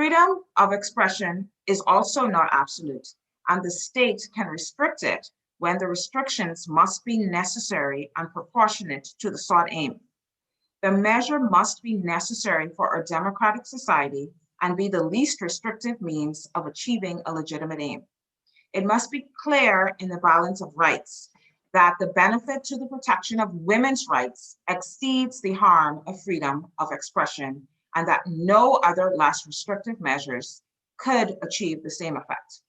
Freedom of expression is also not absolute, and the state can restrict it when the restrictions must be necessary and proportionate to the sought aim. The measure must be necessary for our democratic society and be the least restrictive means of achieving a legitimate aim. It must be clear in the balance of rights that the benefit to the protection of women's rights exceeds the harm of freedom of expression, and that no other less restrictive measures could achieve the same effect.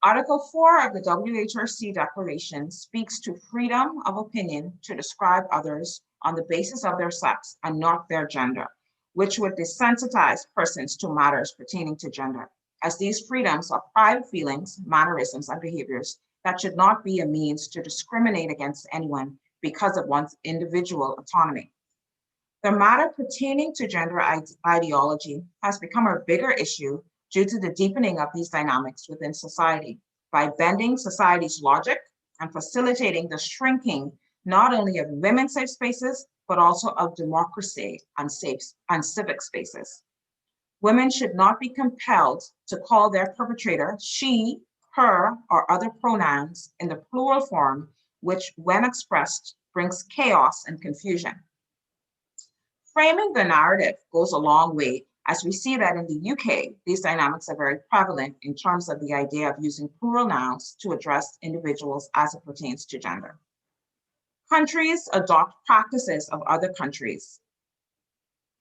Article 4 of the WHRC Declaration speaks to freedom of opinion to describe others on the basis of their sex and not their gender, which would desensitize persons to matters pertaining to gender, as these freedoms are private feelings, mannerisms, and behaviors that should not be a means to discriminate against anyone because of one's individual autonomy. The matter pertaining to gender ideology has become a bigger issue due to the deepening of these dynamics within society by bending society's logic and facilitating the shrinking not only of women's safe spaces, but also of democracy and civic spaces. Women should not be compelled to call their perpetrator she, her, or other pronouns in the plural form, which when expressed brings chaos and confusion. Framing the narrative goes a long way, as we see that in the UK, these dynamics are very prevalent in terms of the idea of using plural nouns to address individuals as it pertains to gender. Countries adopt practices of other countries,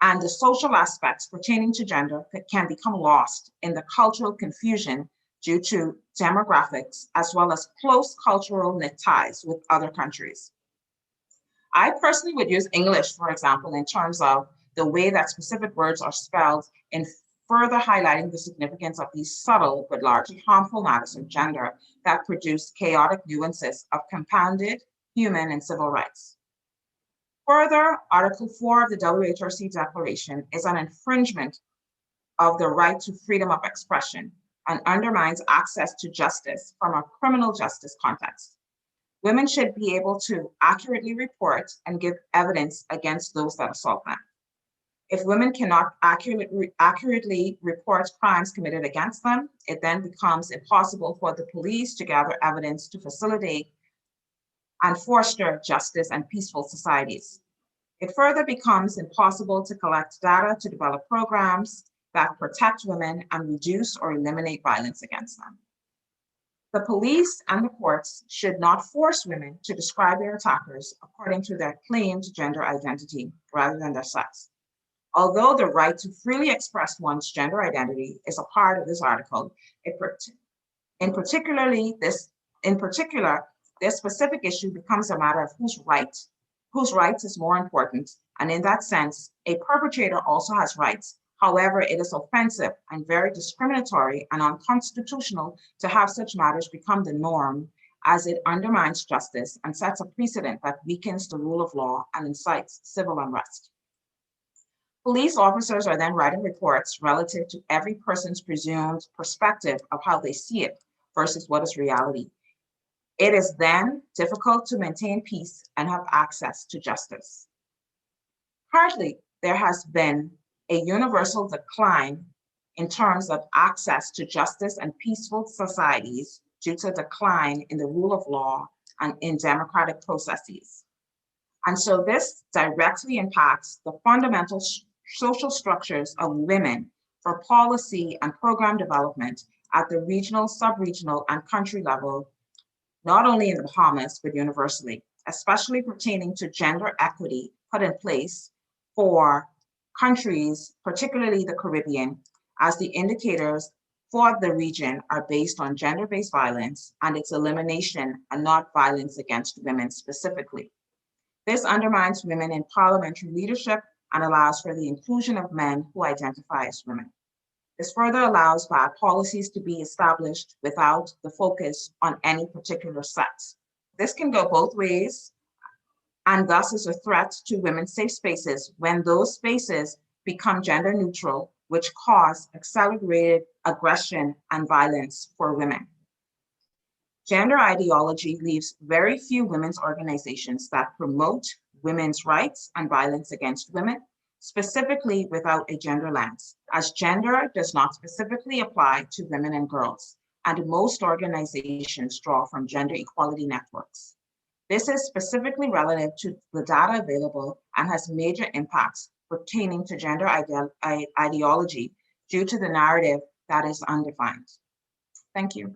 and the social aspects pertaining to gender can become lost in the cultural confusion due to demographics, as well as close cultural knit ties with other countries. I personally would use English, for example, in terms of the way that specific words are spelled in further highlighting the significance of these subtle but largely harmful matters of gender that produce chaotic nuances of compounded human and civil rights. Further, Article 4 of the WHRC Declaration is an infringement of the right to freedom of expression and undermines access to justice from a criminal justice context. Women should be able to accurately report and give evidence against those that assault them. If women cannot accurately report crimes committed against them, it then becomes impossible for the police to gather evidence to facilitate and foster justice and peaceful societies. It further becomes impossible to collect data to develop programs that protect women and reduce or eliminate violence against them. The police and the courts should not force women to describe their attackers according to their claimed gender identity rather than their sex. Although the right to freely express one's gender identity is a part of this article, in particular, this specific issue becomes a matter of whose rights is more important. And in that sense, a perpetrator also has rights. However, it is offensive and very discriminatory and unconstitutional to have such matters become the norm, as it undermines justice and sets a precedent that weakens the rule of law and incites civil unrest. Police officers are then writing reports relative to every person's presumed perspective of how they see it versus what is reality. It is then difficult to maintain peace and have access to justice. Currently, there has been a universal decline in terms of access to justice and peaceful societies due to decline in the rule of law and in democratic processes. And so this directly impacts the fundamental social structures of women for policy and program development at the regional, sub-regional, and country level, not only in the Bahamas, but universally, especially pertaining to gender equity put in place for countries, particularly the Caribbean, as the indicators for the region are based on gender-based violence and its elimination and not violence against women specifically. This undermines women in parliamentary leadership and allows for the inclusion of men who identify as women. This further allows bad policies to be established without the focus on any particular sex. This can go both ways, and thus is a threat to women's safe spaces when those spaces become gender neutral, which cause accelerated aggression and violence for women. Gender ideology leaves very few women's organizations that promote women's rights and violence against women, specifically without a gender lens, as gender does not specifically apply to women and girls, and most organizations draw from gender equality networks. This is specifically relative to the data available and has major impacts pertaining to gender ideology due to the narrative that is undefined. Thank you.